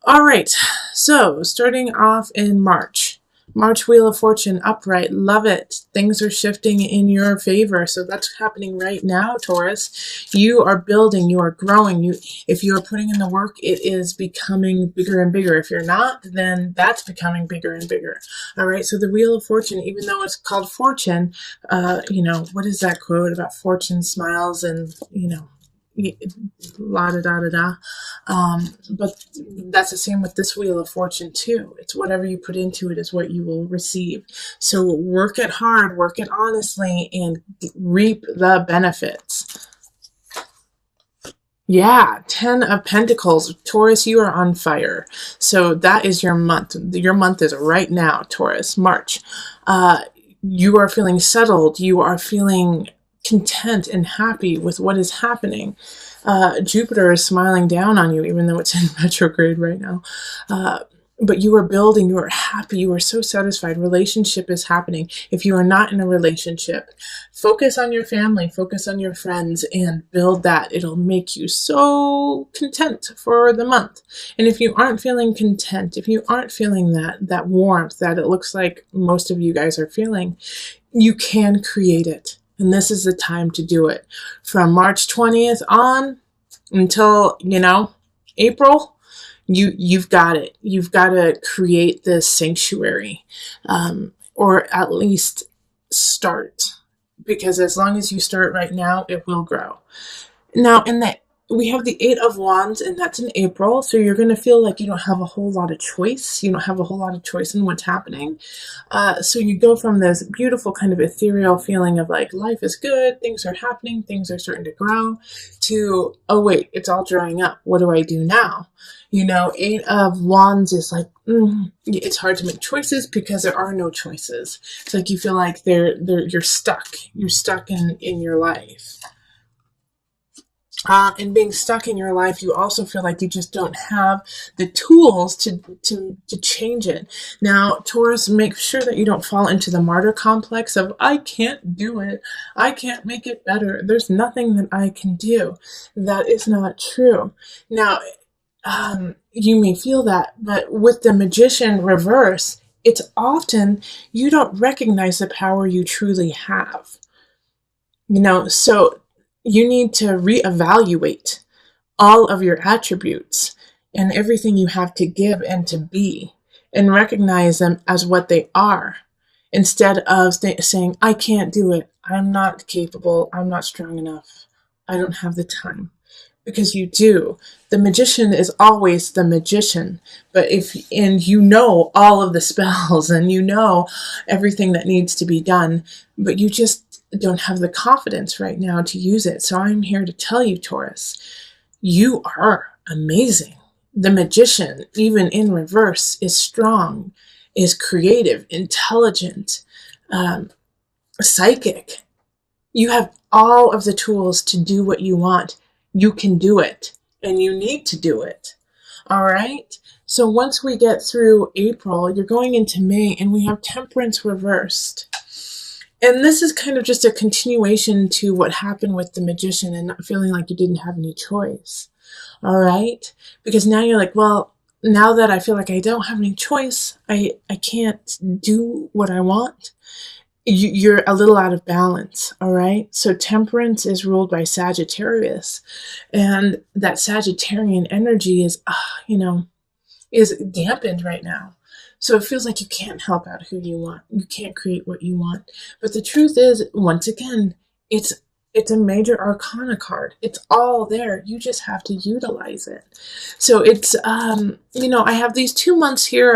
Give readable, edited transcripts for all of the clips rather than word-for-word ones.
All right, so starting off in March. March Wheel of Fortune upright. Love it. Things are shifting in your favor. So that's happening right now, Taurus. You are building, you are growing. If you are putting in the work, it is becoming bigger and bigger. If you're not, then that's becoming bigger and bigger. All right, so the Wheel of Fortune, even though it's called Fortune, what is that quote about fortune smiles and, la da da da da. But that's the same with this Wheel of Fortune too. It's whatever you put into it is what you will receive. So work it hard, work it honestly, and reap the benefits. Yeah, 10 of Pentacles. Taurus, you are on fire. So that is your month. Your month is right now, Taurus, March. You are feeling settled. You are feeling content and happy with what is happening. Jupiter is smiling down on you, even though it's in retrograde right now. But you are building, you are happy, you are so satisfied. Relationship is happening. If you are not in a relationship, focus on your family, focus on your friends, and build that. It'll make you so content for the month. And if you aren't feeling content, if you aren't feeling that warmth that it looks like most of you guys are feeling, you can create it. And this is the time to do it. From March 20th on until, April, you've got it. You've got to create this sanctuary, or at least start. Because as long as you start right now, it will grow. Now, we have the Eight of Wands, and that's in April, so you're going to feel like you don't have a whole lot of choice. You don't have a whole lot of choice in what's happening. So you go from this beautiful kind of ethereal feeling of like, life is good, things are happening, things are starting to grow, to, oh wait, it's all drying up. What do I do now? Eight of Wands is like, it's hard to make choices because there are no choices. It's like you feel like you're stuck. You're stuck in your life. And being stuck in your life, you also feel like you just don't have the tools to change it. Now, Taurus, make sure that you don't fall into the martyr complex of, I can't do it. I can't make it better. There's nothing that I can do. That is not true. Now, you may feel that, but with the Magician reverse, it's often you don't recognize the power you truly have. So you need to reevaluate all of your attributes and everything you have to give and to be, and recognize them as what they are, instead of saying, I can't do it, I'm not capable, I'm not strong enough, I don't have the time. Because you do. The magician is always the magician. But all of the spells and everything that needs to be done, but you just don't have the confidence right now to use it. So I'm here to tell you, Taurus, you are amazing. The magician, even in reverse, is strong, is creative, intelligent, psychic. You have all of the tools to do what you want. You can do it, and you need to do it. All right? So once we get through April, you're going into May, and we have Temperance reversed. And this is kind of just a continuation to what happened with the Magician and not feeling like you didn't have any choice. All right? Because now you're like, well, now that I feel like I don't have any choice, I can't do what I want. You're a little out of balance, all right? So Temperance is ruled by Sagittarius, and that Sagittarian energy is dampened right now. So it feels like you can't help out who you want. You can't create what you want. But the truth is, once again, it's a major arcana card. It's all there. You just have to utilize it. So it's, I have these 2 months here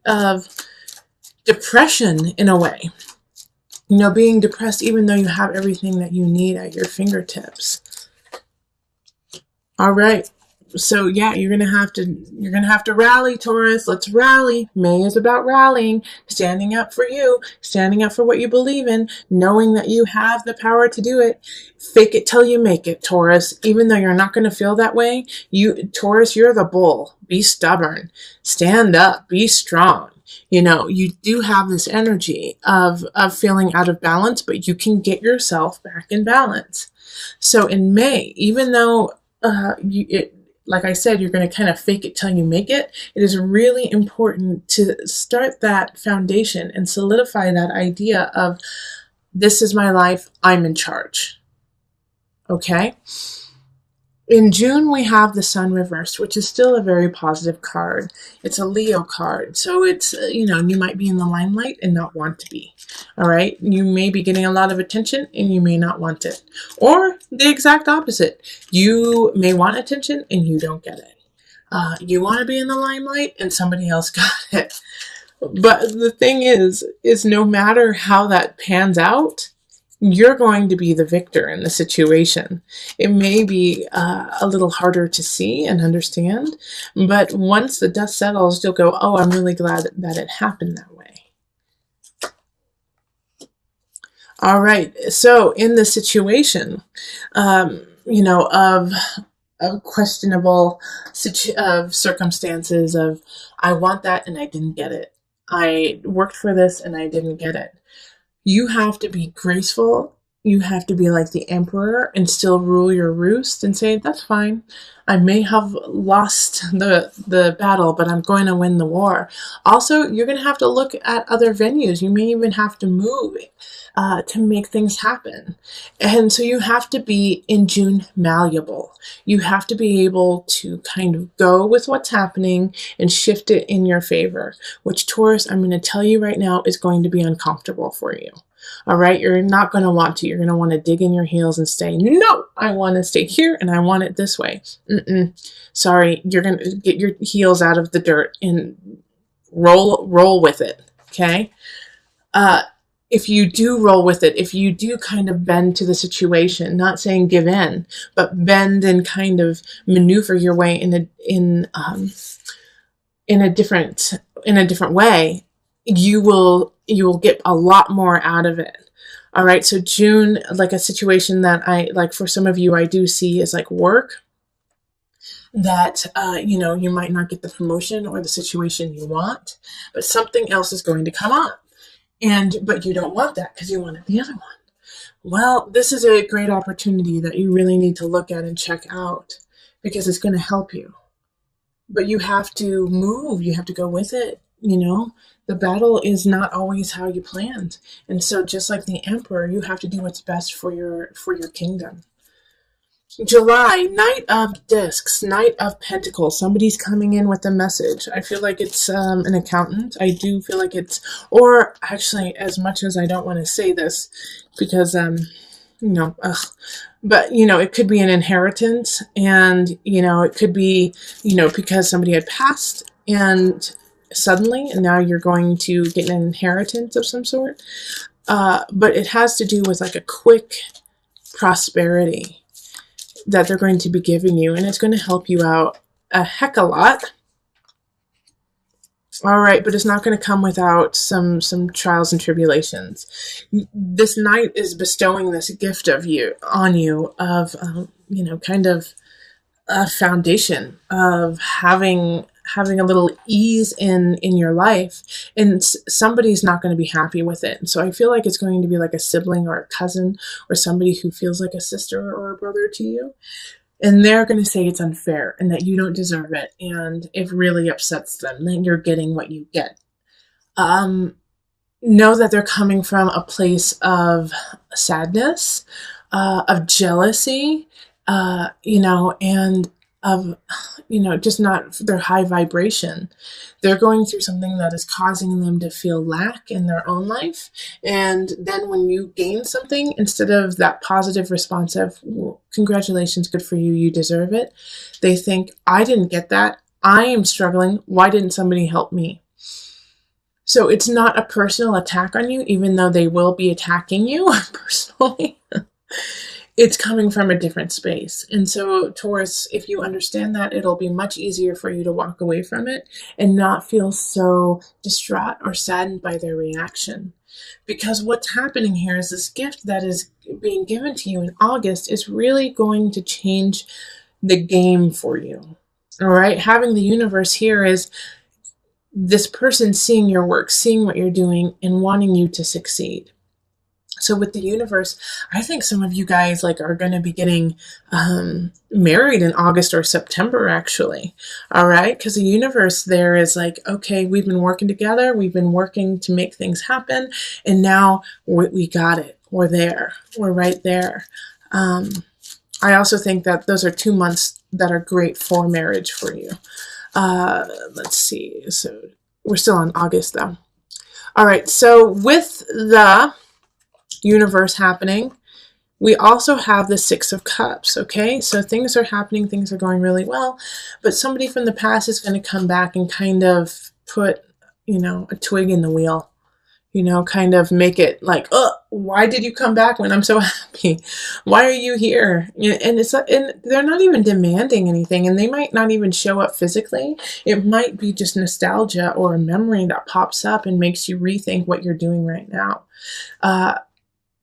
of depression in a way. Being depressed even though you have everything that you need at your fingertips. All right. So yeah, you're gonna have to rally, Taurus. Let's rally. May is about rallying, standing up for you, standing up for what you believe in, knowing that you have the power to do it. Fake it till you make it, Taurus. Even though you're not gonna feel that way, Taurus, you're the bull. Be stubborn. Stand up. Be strong. You do have this energy of feeling out of balance, but you can get yourself back in balance. So in May, even though like I said, you're going to kind of fake it till you make it. It is really important to start that foundation and solidify that idea of, this is my life, I'm in charge. Okay? In June, we have the Sun reversed, which is still a very positive card. It's a Leo card, so it's, you might be in the limelight and not want to be. All right? You may be getting a lot of attention and you may not want it. Or the exact opposite. You may want attention and you don't get it. You want to be in the limelight and somebody else got it. But the thing is no matter how that pans out, you're going to be the victor in the situation. It may be a little harder to see and understand, but once the dust settles, you'll go, oh, I'm really glad that it happened that way. All right, so in the situation, of questionable circumstances of, I want that and I didn't get it. I worked for this and I didn't get it. You have to be graceful. You have to be like the emperor and still rule your roost and say, that's fine. I may have lost the battle, but I'm going to win the war. Also, you're going to have to look at other venues. You may even have to move to make things happen. And so you have to be, in June, malleable. You have to be able to kind of go with what's happening and shift it in your favor, which, Taurus, I'm going to tell you right now, is going to be uncomfortable for you. All right, you're not going to want to. You're going to want to dig in your heels and say, no, I want to stay here and I want it this way. Sorry, you're going to get your heels out of the dirt and roll with it, okay? If you do roll with it, if you do kind of bend to the situation, not saying give in, but bend and kind of maneuver your way in a different way, you will get a lot more out of it. All right. So June, like a situation that for some of you, I do see is like work that, you might not get the promotion or the situation you want, but something else is going to come up. But you don't want that because you wanted the other one. Well, this is a great opportunity that you really need to look at and check out because it's going to help you. But you have to move. You have to go with it. The battle is not always how you planned. And so just like the emperor, you have to do what's best for your kingdom. July, Knight of Discs, Knight of Pentacles. Somebody's coming in with a message. I feel like it's an accountant. I do feel like it's, or actually, as much as I don't want to say this, because, but, it could be an inheritance, and, it could be, because somebody had passed, and suddenly, and now you're going to get an inheritance of some sort. But it has to do with like a quick prosperity that they're going to be giving you, and it's going to help you out a heck of a lot. All right, but it's not going to come without some trials and tribulations. This knight is bestowing this gift of on you of kind of a foundation of having a little ease in your life, and somebody's not going to be happy with it. And so I feel like it's going to be like a sibling or a cousin or somebody who feels like a sister or a brother to you. And they're going to say it's unfair and that you don't deserve it. And it really upsets them that you're getting what you get. Know that they're coming from a place of sadness, of jealousy, and of, just not their high vibration. They're going through something that is causing them to feel lack in their own life. And then when you gain something, instead of that positive response of, well, congratulations, good for you, you deserve it, they think, I didn't get that. I am struggling. Why didn't somebody help me? So it's not a personal attack on you, even though they will be attacking you personally. It's coming from a different space. And so, Taurus, if you understand that, it'll be much easier for you to walk away from it and not feel so distraught or saddened by their reaction. Because what's happening here is this gift that is being given to you in August is really going to change the game for you. All right? Having the universe here is this person seeing your work, seeing what you're doing, and wanting you to succeed. So with the universe, I think some of you guys like are going to be getting married in August or September, actually. All right. Because the universe there is like, okay, we've been working together. We've been working to make things happen. And now we got it. We're there. We're right there. I also think that those are 2 months that are great for marriage for you. Let's see. So we're still on August though. All right. So with the universe happening, we also have the Six of Cups. Okay, so things are happening, things are going really well, but somebody from the past is going to come back and kind of put, you know, a twig in the wheel, you know, kind of make it like, oh, why did you come back when I'm so happy? Why are you here? And they're not even demanding anything, and they might not even show up physically. It might be just nostalgia or a memory that pops up and makes you rethink what you're doing right now.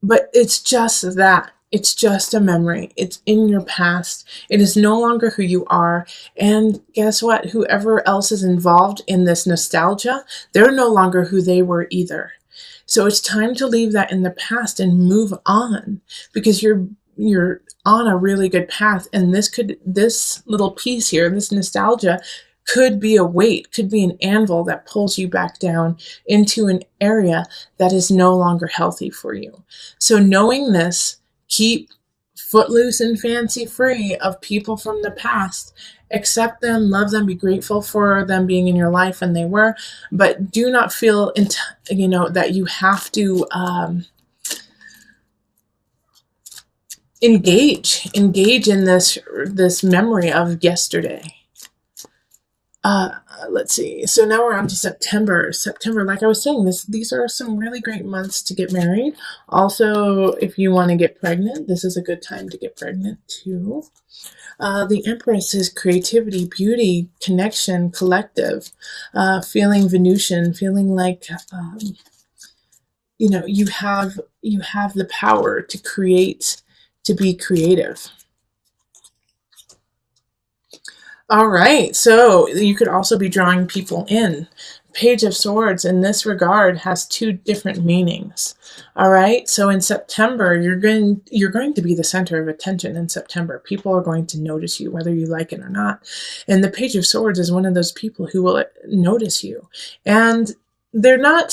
But it's just that. It's just a memory. It's in your past. It is no longer who you are. And guess what? Whoever else is involved in this nostalgia, they're no longer who they were either. So it's time to leave that in the past and move on, because you're on a really good path. And this little piece here, this nostalgia, could be a weight, could be an anvil that pulls you back down into an area that is no longer healthy for you. So knowing this, keep footloose and fancy free of people from the past. Accept them, love them, be grateful for them being in your life when they were, but do not feel, you know, that you have to engage in this memory of yesterday. Let's see. So now we're on to September. September, like I was saying, these are some really great months to get married. Also, if you want to get pregnant, this is a good time to get pregnant too. The Empress is creativity, beauty, connection, collective, feeling Venusian, feeling like, you know, you have the power to create, to be creative. All right, so you could also be drawing people in. Page of Swords in this regard has 2 different meanings. All right, so in September, you're going to be the center of attention in September. People are going to notice you, whether you like it or not. And the Page of Swords is one of those people who will notice you. And they're going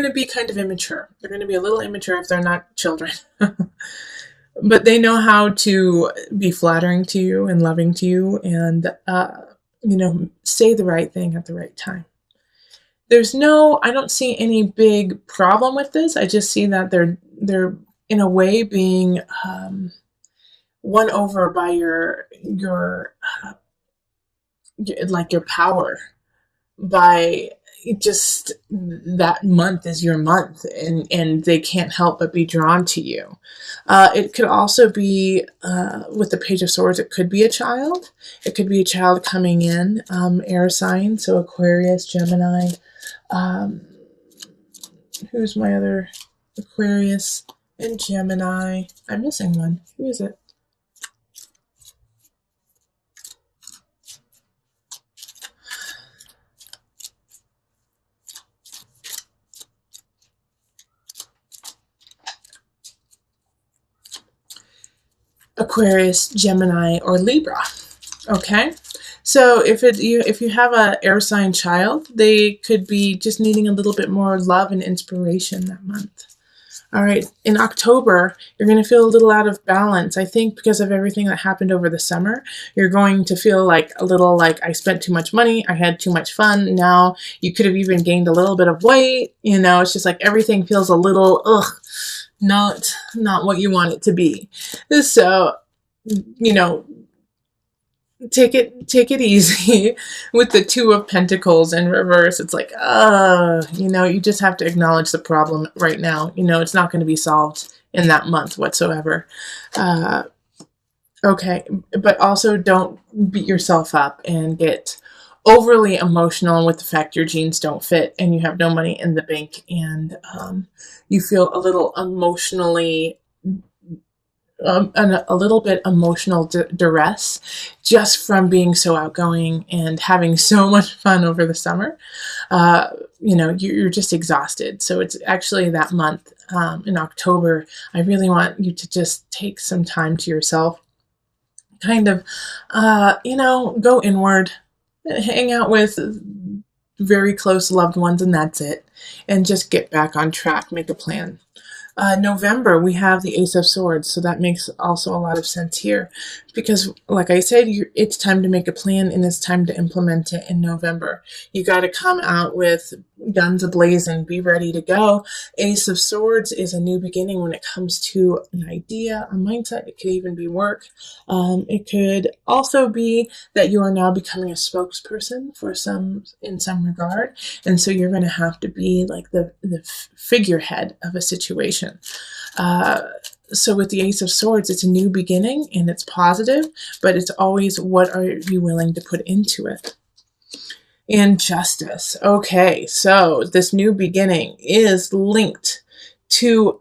to be kind of immature. They're going to be a little immature if they're not children. But they know how to be flattering to you and loving to you, and, you know, say the right thing at the right time. I don't see any big problem with this. I just see that they're in a way being won over by your power, by just that month is your month, and they can't help but be drawn to you. It could also be, with the Page of Swords, it could be a child. It could be a child coming in, air sign, so Aquarius, Gemini. Who's my other Aquarius and Gemini? I'm missing one. Who is it? Aquarius, Gemini, or Libra. Okay, so if you have an air sign child, they could be just needing a little bit more love and inspiration that month. All right, in October, you're going to feel a little out of balance. I think because of everything that happened over the summer, you're going to feel like a little like, I spent too much money, I had too much fun. Now you could have even gained a little bit of weight. You know, it's just like everything feels a little, not what you want it to be. So, you know, take it easy. With the 2 of Pentacles in reverse, it's like, you know, you just have to acknowledge the problem right now. You know, it's not going to be solved in that month whatsoever. Okay, but also don't beat yourself up and get overly emotional with the fact your jeans don't fit and you have no money in the bank, and you feel a little emotionally, a little bit emotional duress just from being so outgoing and having so much fun over the summer. You know, you're just exhausted. So it's actually that month in October, I really want you to just take some time to yourself, kind of, go inward, hang out with very close loved ones, and that's it. And just get back on track, make a plan. November, we have the Ace of Swords, so that makes also a lot of sense here. Because, like I said, it's time to make a plan, and it's time to implement it in November. You got to come out with guns ablazing, be ready to go. Ace of Swords is a new beginning when it comes to an idea, a mindset. It could even be work. It could also be that you are now becoming a spokesperson in some regard, and so you're going to have to be like the figurehead of a situation. So with the Ace of Swords, it's a new beginning and it's positive, but it's always, what are you willing to put into it? And Justice. Okay, so this new beginning is linked to,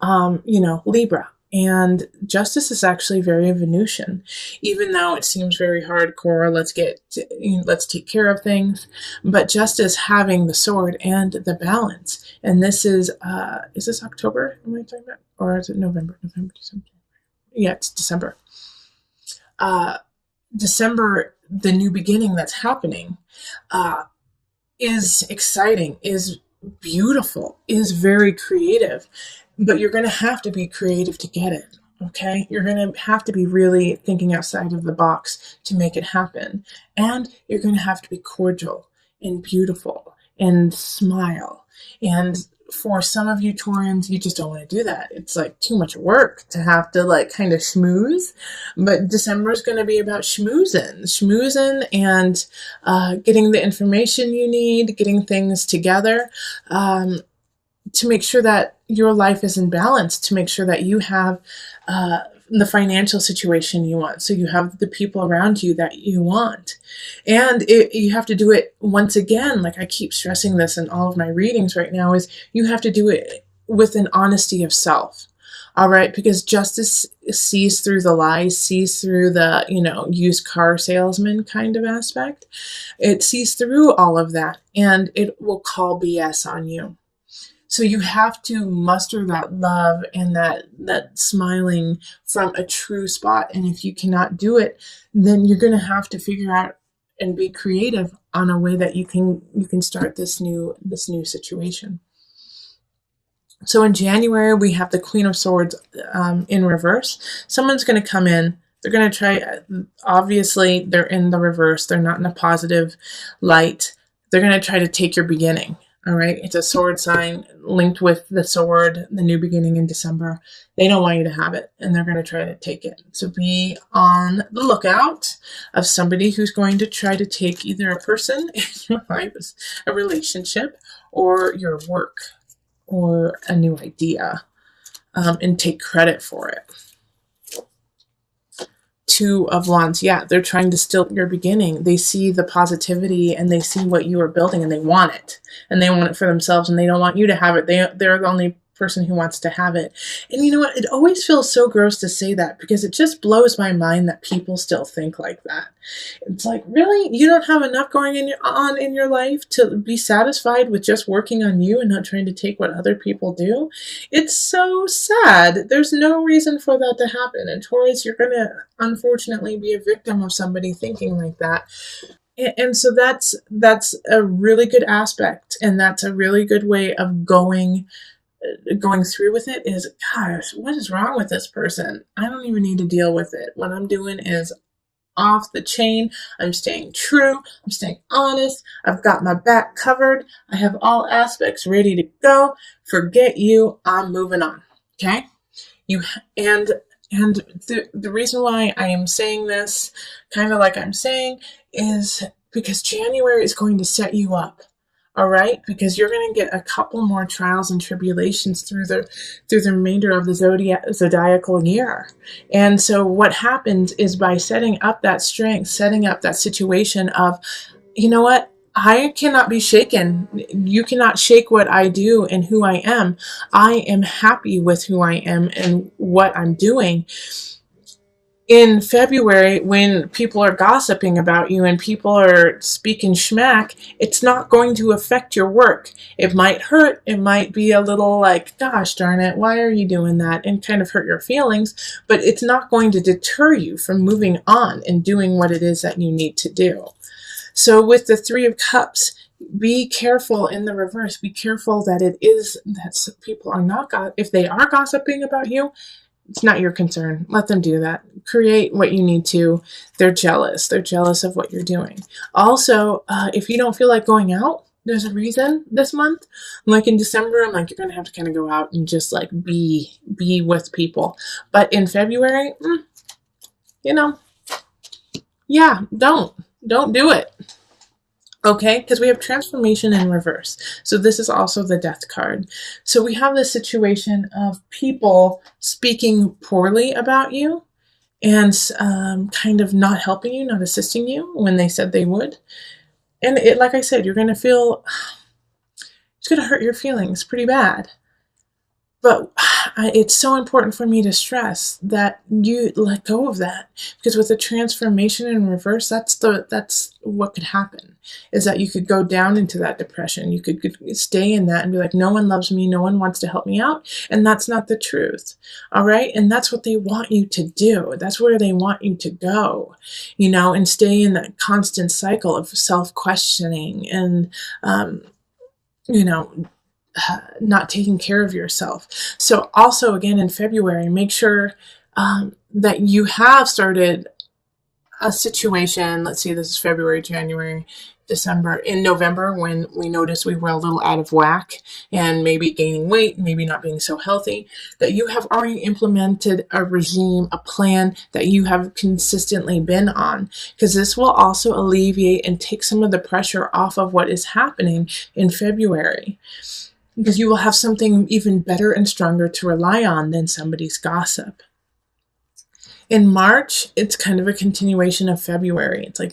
Libra. And Justice is actually very Venusian, even though it seems very hardcore. Let's take care of things. But Justice having the sword and the balance. And this is this October? Am I talking about? Or is it November? November, December? Yeah, it's December. December, the new beginning that's happening, is exciting, is beautiful, is very creative. But you're going to have to be creative to get it, okay? You're going to have to be really thinking outside of the box to make it happen. And you're going to have to be cordial and beautiful and smile. And for some of you Taurians, you just don't want to do that. It's like too much work to have to kind of schmooze. But December is going to be about schmoozing and getting the information you need, getting things together, to make sure that your life is in balance, to make sure that you have the financial situation you want, so you have the people around you that you want. And you have to do it, once again, like I keep stressing this in all of my readings right now, is you have to do it with an honesty of self. All right, because Justice sees through the lies, sees through the, used car salesman kind of aspect. It sees through all of that, and it will call BS on you. So you have to muster that love and that smiling from a true spot. And if you cannot do it, then you're going to have to figure out and be creative on a way that you can start this new situation. So in January, we have the Queen of Swords in reverse. Someone's going to come in. They're going to try, obviously, they're in the reverse. They're not in a positive light. They're going to try to take your beginning. All right, it's a sword sign linked with the sword, the new beginning in December. They don't want you to have it, and they're going to try to take it. So be on the lookout of somebody who's going to try to take either a person in your life, a relationship, or your work, or a new idea, and take credit for it. Two of Wands, yeah, they're trying to steal your beginning. They see the positivity and they see what you are building and they want it. And they want it for themselves and they don't want you to have it. They're the only person who wants to have it. And you know what? It always feels so gross to say that because it just blows my mind that people still think like that. It's like, really? You don't have enough going on in your life to be satisfied with just working on you and not trying to take what other people do? It's so sad. There's no reason for that to happen. And Taurus, you're going to unfortunately be a victim of somebody thinking like that. And so that's a really good aspect. And that's a really good way of going through with it is, gosh, what is wrong with this person? I don't even need to deal with it. What I'm doing is off the chain. I'm staying true. I'm staying honest. I've got my back covered. I have all aspects ready to go. Forget you. I'm moving on. Okay? And the reason why I am saying this, kind of like I'm saying, is because January is going to set you up. All right, because you're going to get a couple more trials and tribulations through the remainder of the zodiacal year. And so what happens is by setting up that strength, setting up that situation of, you know what, I cannot be shaken. You cannot shake what I do and who I am. I am happy with who I am and what I'm doing. In February, when people are gossiping about you and people are speaking schmack, it's not going to affect your work. It might hurt. It might be a little like, gosh darn it, why are you doing that? And kind of hurt your feelings, but it's not going to deter you from moving on and doing what it is that you need to do. So with the Three of Cups, be careful in the reverse. Be careful that it is that people are not, if they are gossiping about you, it's not your concern. Let them do that. Create what you need to. They're jealous. They're jealous of what you're doing. Also, if you don't feel like going out, there's a reason this month. Like in December, I'm like, you're going to have to kind of go out and just like be with people. But in February, you know, yeah, don't do it. Okay, because we have transformation in reverse. So this is also the death card. So we have this situation of people speaking poorly about you and kind of not helping you, not assisting you when they said they would. And it, like I said, you're going to feel, it's going to hurt your feelings pretty bad. But it's so important for me to stress that you let go of that, because with the transformation in reverse, that's what could happen, is that you could go down into that depression. You could stay in that and be like, no one loves me, no one wants to help me out, and that's not the truth. All right, and that's what they want you to do. That's where they want you to go, you know, and stay in that constant cycle of self-questioning and you know, not taking care of yourself. So also again in February, make sure that you have started a situation. Let's see, this is February, January, December. In November, when we noticed we were a little out of whack and maybe gaining weight, maybe not being so healthy, that you have already implemented a regime, a plan that you have consistently been on, because this will also alleviate and take some of the pressure off of what is happening in February, because you will have something even better and stronger to rely on than somebody's gossip. In March, it's kind of a continuation of February. It's like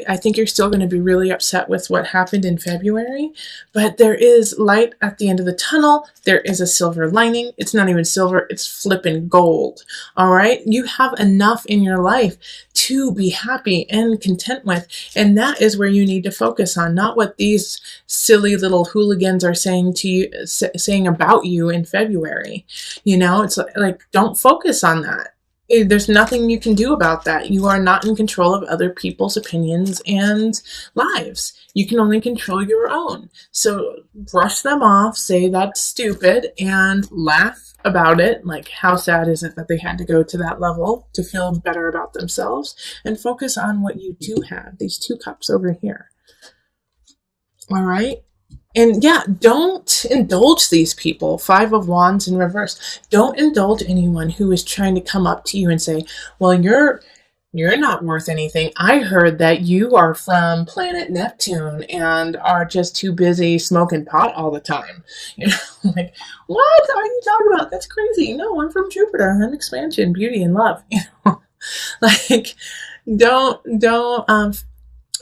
I think you're still going to be really upset with what happened in February, but there is light at the end of the tunnel. There is a silver lining. It's not even silver, it's flipping gold. All right? You have enough in your life to be happy and content with, and that is where you need to focus on, not what these silly little hooligans are saying to you, saying about you in February. You know, it's like don't focus on that. There's nothing you can do about that. You are not in control of other people's opinions and lives. You can only control your own. So brush them off, say that's stupid, and laugh about it. Like, how sad is it that they had to go to that level to feel better about themselves? And focus on what you do have, these 2 cups over here. All right? And yeah, don't indulge these people. 5 of Wands in reverse. Don't indulge anyone who is trying to come up to you and say, well, you're not worth anything. I heard that you are from planet Neptune and are just too busy smoking pot all the time. You know, like, what are you talking about? That's crazy. No, I'm from Jupiter. I'm expansion, beauty, and love. You know, like, don't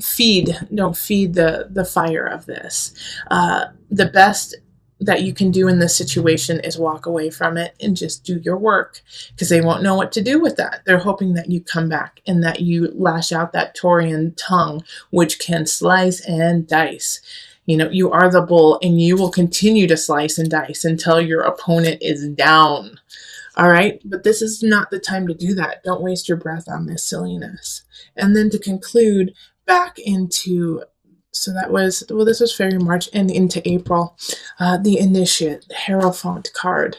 feed the fire of this. The best that you can do in this situation is walk away from it and just do your work, because they won't know what to do with that. They're hoping that you come back and that you lash out that Taurian tongue, which can slice and dice. You know, you are the bull, and you will continue to slice and dice until your opponent is down. All right, but this is not the time to do that. Don't waste your breath on this silliness. And then to conclude, back into, so that was, well, this was February, March, and into April, the Initiate, the Hierophant card,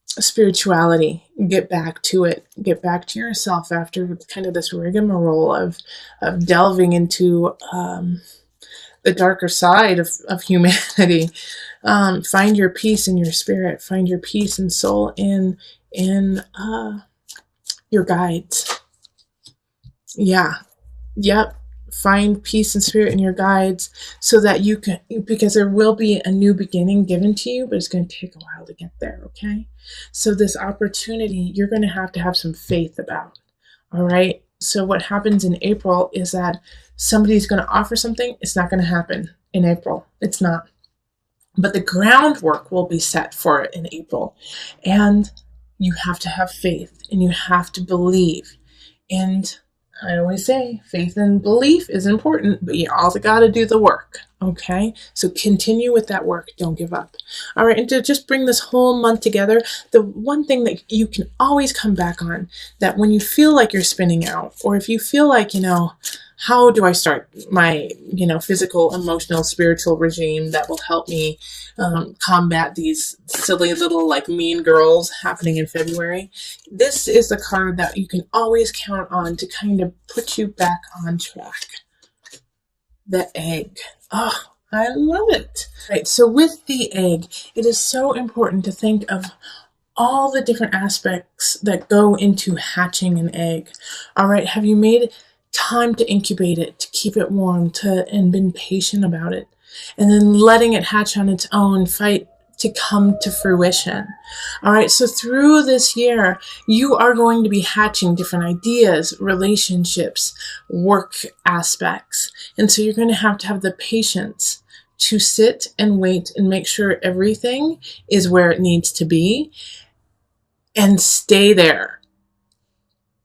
spirituality, get back to it, get back to yourself after kind of this rigmarole of delving into the darker side of humanity. Find your peace in your spirit, find your peace and soul in your guides. Yeah. Yep. Find peace and spirit in your guides, so that you can, because there will be a new beginning given to you, but it's going to take a while to get there. Okay. So this opportunity, you're going to have some faith about. All right. So what happens in April is that somebody's going to offer something. It's not going to happen in April. It's not. But the groundwork will be set for it in April. And You have to have faith and you have to believe. And I always say faith and belief is important, but you also got to do the work. Okay, so continue with that work. Don't give up. All right, and to just bring this whole month together, the one thing that you can always come back on, that when you feel like you're spinning out, or if you feel like, how do I start my, physical, emotional, spiritual regime that will help me combat these silly little mean girls happening in February? This is the card that you can always count on to kind of put you back on track. The egg. Oh, I love it. Right, so with the egg, it is so important to think of all the different aspects that go into hatching an egg. All right, have you made time to incubate it, to keep it warm, and been patient about it, and then letting it hatch on its own, fight to come to fruition? All right, so through this year, you are going to be hatching different ideas, relationships, work aspects, and so you're going to have the patience to sit and wait and make sure everything is where it needs to be, and stay there.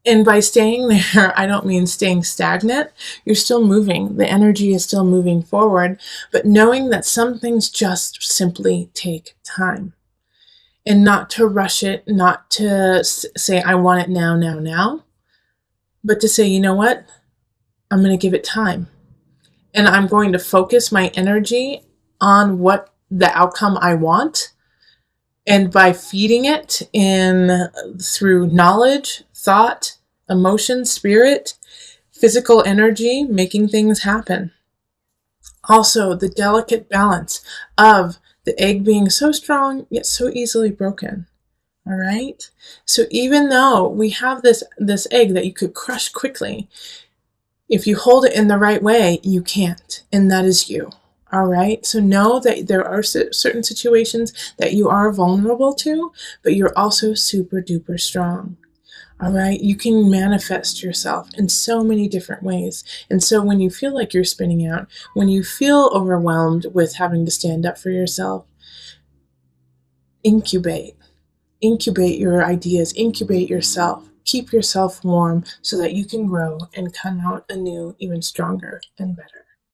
And by staying there, I don't mean staying stagnant. You're still moving. The energy is still moving forward, but knowing that some things just simply take time. And not to rush it, not to say, I want it now, but to say, you know what? I'm going to give it time. And I'm going to focus my energy on what the outcome I want. And by feeding it through knowledge, thought, emotion, spirit, physical energy, making things happen. Also, the delicate balance of the egg being so strong, yet so easily broken. All right? So even though we have this egg that you could crush quickly, if you hold it in the right way, you can't. And that is you. All right, so know that there are certain situations that you are vulnerable to, but you're also super duper strong. All right, you can manifest yourself in so many different ways. And so when you feel like you're spinning out, when you feel overwhelmed with having to stand up for yourself, incubate your ideas, incubate yourself, keep yourself warm so that you can grow and come out anew, even stronger and better.